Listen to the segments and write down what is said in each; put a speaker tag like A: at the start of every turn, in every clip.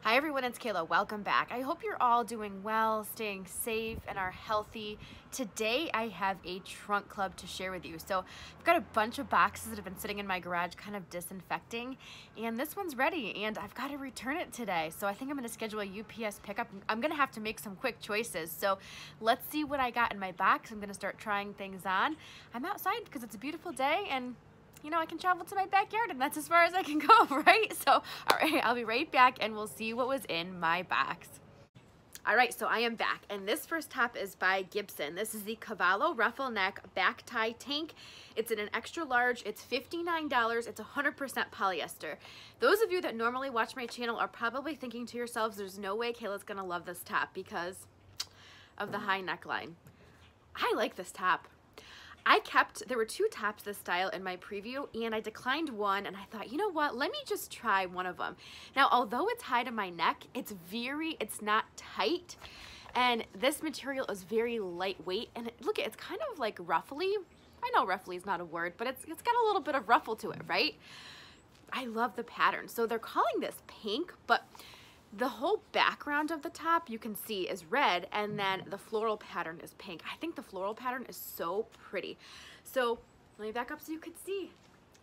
A: Hi everyone, it's Kayla. Welcome back. I hope you're all doing well, staying safe, and are healthy. Today I have a trunk club to share with you. So I've got a bunch of boxes that have been sitting in my garage kind of disinfecting, and this one's ready and I've got to return it today. So I think I'm going to schedule a UPS pickup. I'm going to have to make some quick choices. So let's see what I got in my box. I'm going to start trying things on. I'm outside because it's a beautiful day and you know, I can travel to my backyard and that's as far as I can go, right? So, all right, I'll be right back and we'll see what was in my box. All right, so I am back and this first top is by Gibson. This is the Cavallo ruffle neck back tie tank. It's in an extra large, it's $59, it's 100% polyester. Those of you that normally watch my channel are probably thinking to yourselves, there's no way Kayla's gonna love this top because of the high neckline. I like this top. There were two tops this style in my preview and I declined one and I thought, you know what, let me just try one of them. Now, although it's high to my neck, it's not tight and this material is very lightweight and look, it's kind of like ruffly. I know ruffly is not a word, but it's got a little bit of ruffle to it, right? I love the pattern. So they're calling this pink, but the whole background of the top you can see is red and then the floral pattern is pink. I think the floral pattern is so pretty. So let me back up so you could see.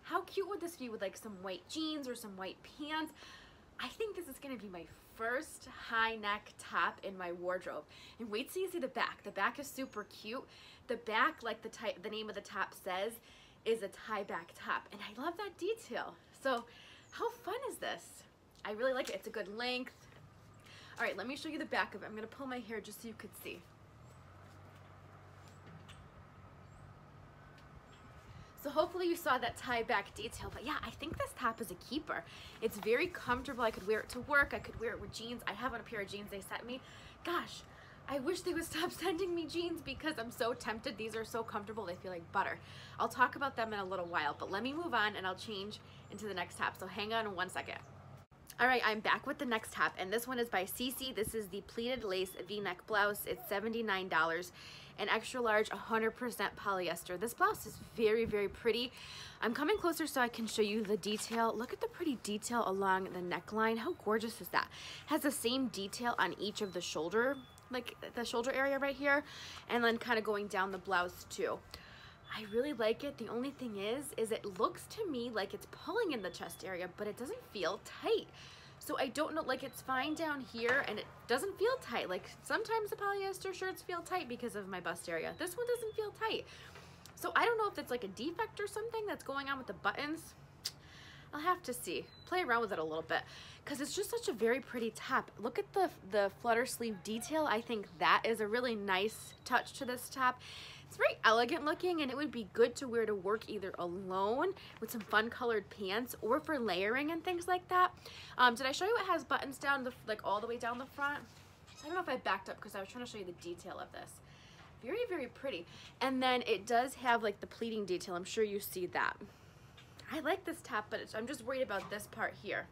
A: How cute would this be with like some white jeans or some white pants? I think this is gonna be my first high neck top in my wardrobe. And wait till you see the back. The back is super cute. The back, like the name of the top says, is a tie back top. And I love that detail. So how fun is this? I really like it. It's a good length. All right, let me show you the back of it. I'm gonna pull my hair just so you could see. So hopefully you saw that tie back detail, but yeah, I think this top is a keeper. It's very comfortable. I could wear it to work. I could wear it with jeans. I have on a pair of jeans they sent me. Gosh, I wish they would stop sending me jeans because I'm so tempted. These are so comfortable. They feel like butter. I'll talk about them in a little while, but let me move on and I'll change into the next top. So hang on 1 second. All right, I'm back with the next top, and this one is by CeCe. This is the pleated lace V-neck blouse. It's $79, an extra large, 100% polyester. This blouse is very, very pretty. I'm coming closer so I can show you the detail. Look at the pretty detail along the neckline. How gorgeous is that? It has the same detail on each of the shoulder, like the shoulder area right here, and then kind of going down the blouse too. I really like it. The only thing is it looks to me like it's pulling in the chest area, but it doesn't feel tight. So I don't know, like it's fine down here and it doesn't feel tight. Like sometimes the polyester shirts feel tight because of my bust area. This one doesn't feel tight. So I don't know if it's like a defect or something that's going on with the buttons. I'll have to see, play around with it a little bit because it's just such a very pretty top. Look at the flutter sleeve detail. I think that is a really nice touch to this top. It's very elegant looking and it would be good to wear to work either alone with some fun colored pants or for layering and things like that. Did I show you it has buttons down like all the way down the front? I don't know if I backed up because I was trying to show you the detail of this. Very, very pretty. And then it does have like the pleating detail. I'm sure you see that. I like this top, but I'm just worried about this part here.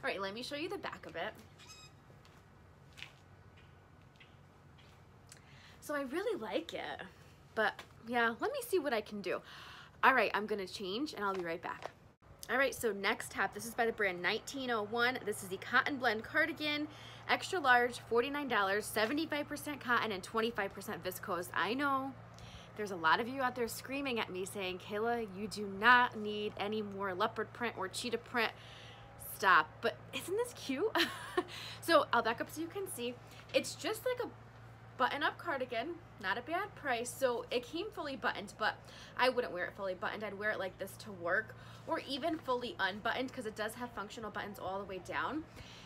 A: All right, let me show you the back of it. So I really like it, but yeah, let me see what I can do. All right, I'm gonna change and I'll be right back. All right, so next top, this is by the brand 1901. This is the cotton blend cardigan, extra large, $49, 75% cotton and 25% viscose. I know there's a lot of you out there screaming at me saying, Kayla, you do not need any more leopard print or cheetah print. Stop, but isn't this cute? So I'll back up so you can see. It's just like a button-up cardigan, not a bad price. So it came fully buttoned, but I wouldn't wear it fully buttoned. I'd wear it like this to work or even fully unbuttoned because it does have functional buttons all the way down.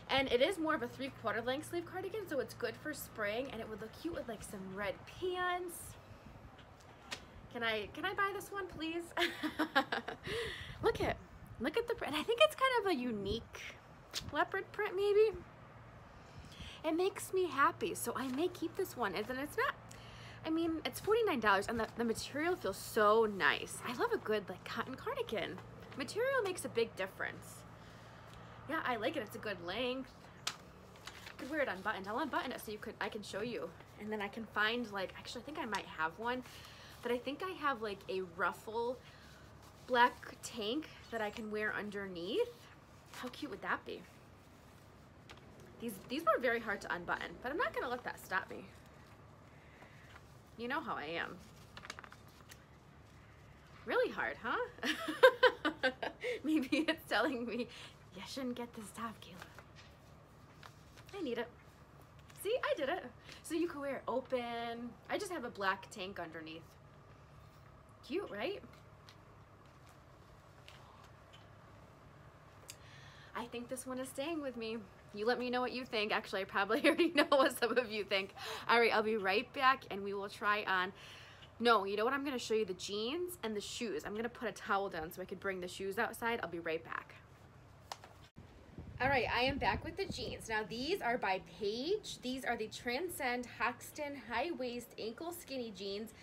A: And it is more of a 3/4 length sleeve cardigan, so it's good for spring and it would look cute with like some red pants. Can I buy this one, please? Look at the print. I think it's kind of a unique leopard print maybe. It makes me happy, so I may keep this one. And it's not, I mean, it's $49 and the material feels so nice. I love a good like cotton cardigan. Material makes a big difference. Yeah, I like it. It's a good length. I could wear it unbuttoned. I'll unbutton it so I can show you. And then I can find like, actually I think I might have one, but I think I have like a ruffle black tank that I can wear underneath. How cute would that be? These were very hard to unbutton, but I'm not gonna let that stop me. You know how I am. Really hard, huh? Maybe it's telling me, you shouldn't get this top, Kayla. I need it. See, I did it. So you can wear it open. I just have a black tank underneath. Cute, right? I think this one is staying with me. You let me know what you think. Actually, I probably already know what some of you think. All right, I'll be right back and we will try on. No, you know what? I'm gonna show you the jeans and the shoes. I'm gonna put a towel down so I could bring the shoes outside. I'll be right back. All right, I am back with the jeans. Now these are by Paige. These are the Transcend Hoxton high waist ankle skinny jeans.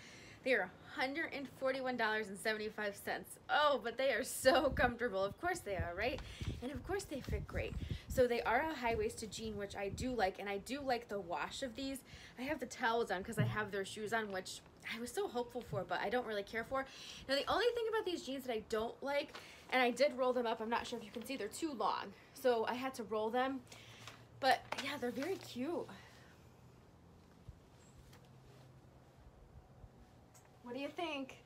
A: They are $141.75. Oh, but they are so comfortable. Of course they are, right? And of course they fit great. So they are a high-waisted jean, which I do like, and I do like the wash of these. I have the towels on because I have their shoes on, which I was so hopeful for, but I don't really care for. Now the only thing about these jeans that I don't like, and I did roll them up, I'm not sure if you can see, they're too long. So I had to roll them, but yeah, they're very cute. What do you think?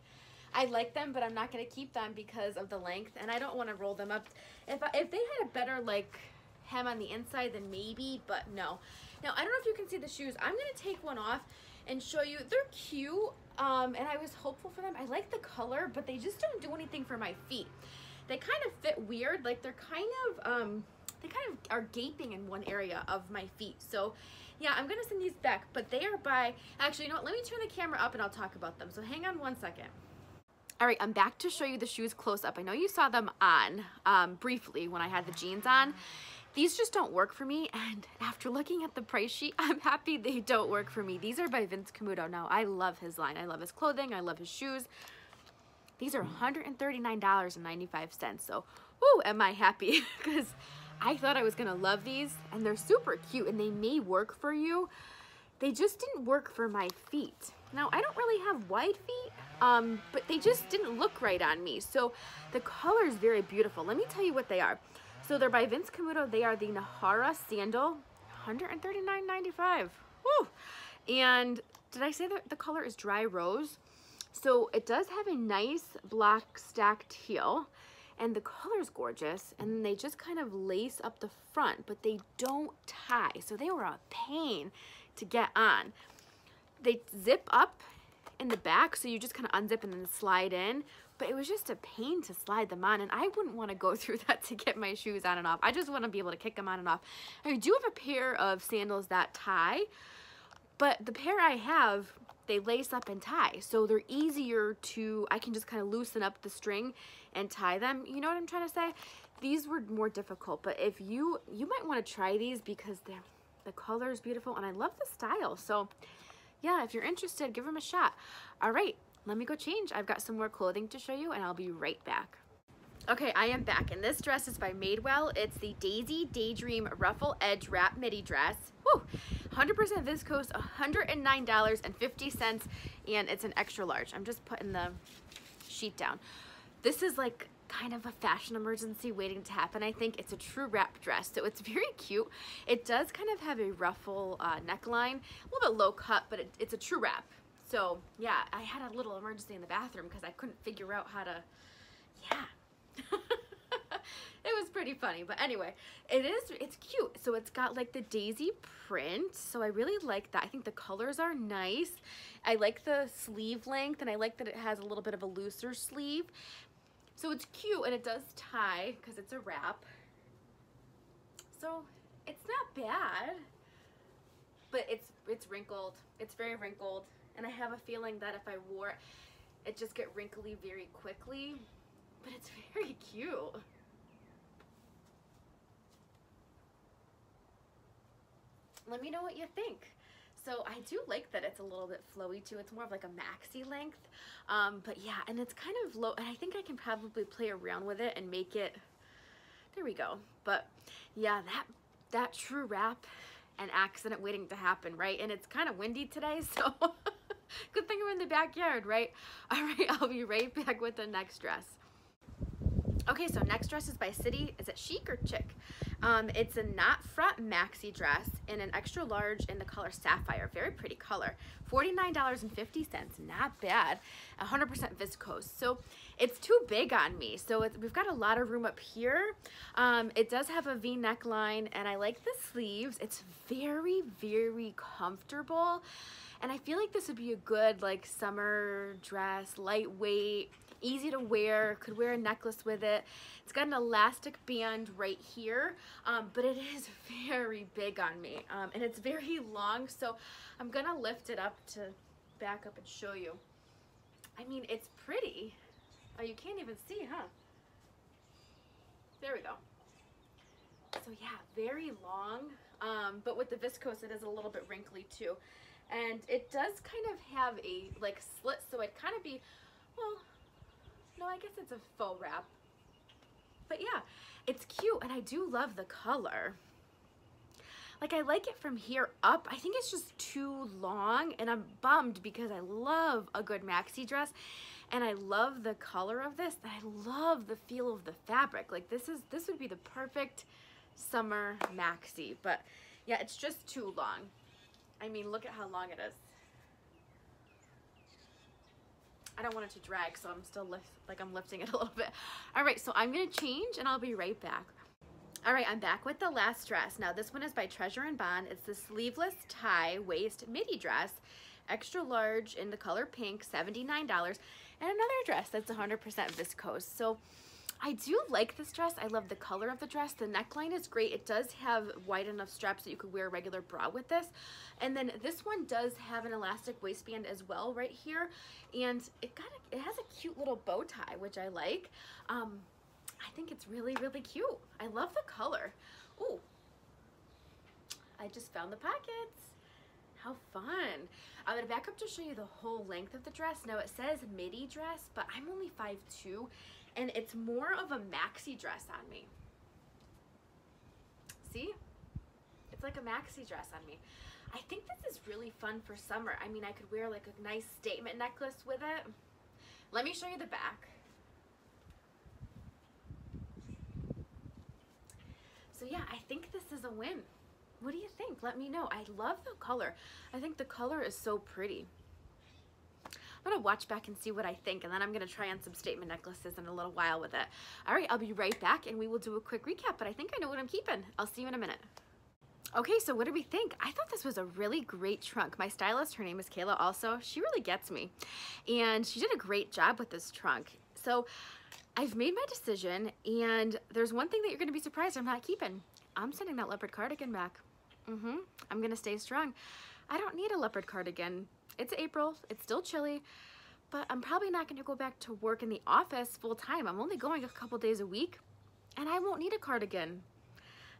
A: I like them, but I'm not going to keep them because of the length, and I don't want to roll them up. If they had a better like hem on the inside, then maybe, but no. Now I don't know if you can see the shoes. I'm going to take one off and show you. They're cute, and I was hopeful for them. I like the color, but they just don't do anything for my feet. They kind of fit weird, like they kind of are gaping in one area of my feet. So yeah, I'm gonna send these back, but they are by, actually, you know what, let me turn the camera up and I'll talk about them. So hang on one second. All right, I'm back to show you the shoes close up. I know you saw them on briefly when I had the jeans on. These just don't work for me, and after looking at the price sheet, I'm happy they don't work for me. These are by Camuto. Now, I love his line. I love his clothing. I love his shoes. These are $139.95. So, whoo, am I happy, because I thought I was gonna love these, and they're super cute, and they may work for you. They just didn't work for my feet. Now, I don't really have wide feet, but they just didn't look right on me. So the color is very beautiful. Let me tell you what they are. So they're by Camuto. They are the Nahara sandal, $139.95. Woo! And did I say that the color is dry rose? So it does have a nice black stacked heel, and the color is gorgeous, and they just kind of lace up the front, but they don't tie. So they were a pain to get on. They zip up in the back, so you just kind of unzip and then slide in, but it was just a pain to slide them on, and I wouldn't want to go through that to get my shoes on and off. I just want to be able to kick them on and off. I do have a pair of sandals that tie, but the pair I have, they lace up and tie, so they're easier to, I can just kind of loosen up the string and tie them. You know what I'm trying to say? These were more difficult, but if you might want to try these because the color is beautiful, and I love the style. So yeah, if you're interested, give them a shot. All right, let me go change. I've got some more clothing to show you, and I'll be right back. Okay, I am back, and this dress is by Madewell. It's the Daisy Daydream Ruffle Edge Wrap Midi dress. Woo! 100% viscose, $109.50, and it's an extra large. I'm just putting the sheet down. This is like kind of a fashion emergency waiting to happen. I think it's a true wrap dress, so it's very cute. It does kind of have a ruffle neckline, a little bit low cut, but it's a true wrap. So yeah, I had a little emergency in the bathroom because I couldn't figure out how to, yeah. It was pretty funny, but anyway, it's cute. So it's got like the daisy print, so I really like that. I think the colors are nice. I like the sleeve length, and I like that it has a little bit of a looser sleeve. So it's cute, and it does tie because it's a wrap. So it's not bad, but it's wrinkled. It's very wrinkled, and I have a feeling that if I wore it, it'd just get wrinkly very quickly, but it's very cute. Let me know what you think. So I do like that it's a little bit flowy too. It's more of like a maxi length. But yeah, and it's kind of low, and I think I can probably play around with it and make it, there we go. But yeah, that true wrap and accident waiting to happen, right? And it's kind of windy today, so good thing we're in the backyard, right? All right, I'll be right back with the next dress. Okay, so next dress is by CeCe. Is it Chic or Chic? It's a knot front maxi dress in an extra large in the color Sapphire. Very pretty color. $49.50, not bad. 100% viscose. So it's too big on me. So we've got a lot of room up here. It does have a V neckline, and I like the sleeves. It's very, very comfortable. And I feel like this would be a good like summer dress, lightweight, easy to wear, could wear a necklace with it. It's got an elastic band right here, but it is very big on me, and it's very long, so I'm gonna lift it up to back up and show you. I mean, it's pretty. Oh, you can't even see, huh? There we go. So yeah, very long, but with the viscose it is a little bit wrinkly too, and it does kind of have a like slit, so it'd kind of be, well, no, I guess it's a faux wrap. But yeah, it's cute, and I do love the color. Like, I like it from here up. I think it's just too long, and I'm bummed because I love a good maxi dress, and I love the color of this, and I love the feel of the fabric. Like, this would be the perfect summer maxi, but yeah, it's just too long. I mean, look at how long it is. I don't want it to drag, so I'm still I'm lifting it a little bit. All right, so I'm gonna change and I'll be right back. All right, I'm back with the last dress. Now this one is by Treasure and Bond. It's the sleeveless tie waist midi dress, extra large in the color pink, $79. And another dress that's 100% viscose. So I do like this dress. I love the color of the dress. The neckline is great. It does have wide enough straps that you could wear a regular bra with this. And then this one does have an elastic waistband as well right here. And it has a cute little bow tie, which I like. I think it's really, really cute. I love the color. Ooh, I just found the pockets. How fun. I'm gonna back up to show you the whole length of the dress. Now it says midi dress, but I'm only 5'2", and it's more of a maxi dress on me. See? It's like a maxi dress on me. I think this is really fun for summer. I mean, I could wear like a nice statement necklace with it. Let me show you the back. So yeah, I think this is a win. What do you think? Let me know. I love the color. I think the color is so pretty. I'm gonna watch back and see what I think, and then I'm gonna try on some statement necklaces in a little while with it. All right, I'll be right back and we will do a quick recap, but I think I know what I'm keeping. I'll see you in a minute. Okay, so what did we think? I thought this was a really great trunk. My stylist, her name is Kayla also, she really gets me. And she did a great job with this trunk. So I've made my decision, and there's one thing that you're gonna be surprised I'm not keeping. I'm sending that leopard cardigan back. I'm gonna stay strong. I don't need a leopard cardigan. It's April, it's still chilly, but I'm probably not gonna go back to work in the office full time. I'm only going a couple days a week, and I won't need a cardigan.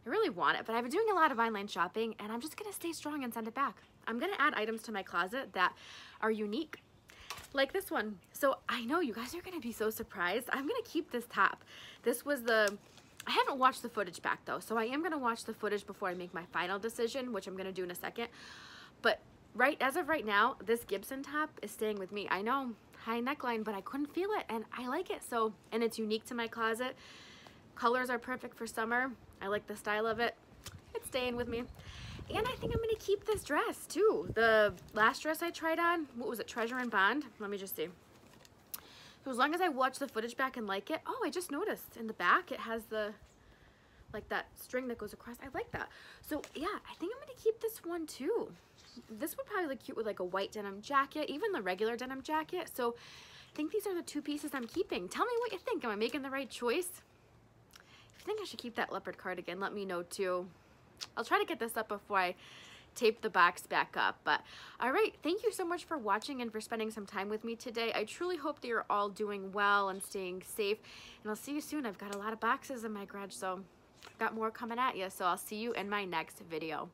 A: I really want it, but I've been doing a lot of online shopping, and I'm just gonna stay strong and send it back. I'm gonna add items to my closet that are unique, like this one. So I know you guys are gonna be so surprised. I'm gonna keep this top. This was I haven't watched the footage back though, so I am gonna watch the footage before I make my final decision, which I'm gonna do in a second. But as of right now, this Gibson top is staying with me. I know, high neckline, but I couldn't feel it, and I like it. So, and it's unique to my closet. Colors are perfect for summer. I like the style of it. It's staying with me. And I think I'm gonna keep this dress too. The last dress I tried on, what was it, Treasure and Bond? Let me just see. So as long as I watch the footage back and like it, oh, I just noticed in the back it has like that string that goes across. I like that. So yeah, I think I'm gonna keep this one too. This would probably look cute with like a white denim jacket, even the regular denim jacket. So I think these are the two pieces I'm keeping. Tell me what you think. Am I making the right choice? If you think I should keep that leopard cardigan, let me know too. I'll try to get this up before I tape the box back up. But all right, thank you so much for watching and for spending some time with me today. I truly hope that you're all doing well and staying safe, and I'll see you soon. I've got a lot of boxes in my garage, so I've got more coming at you. So I'll see you in my next video.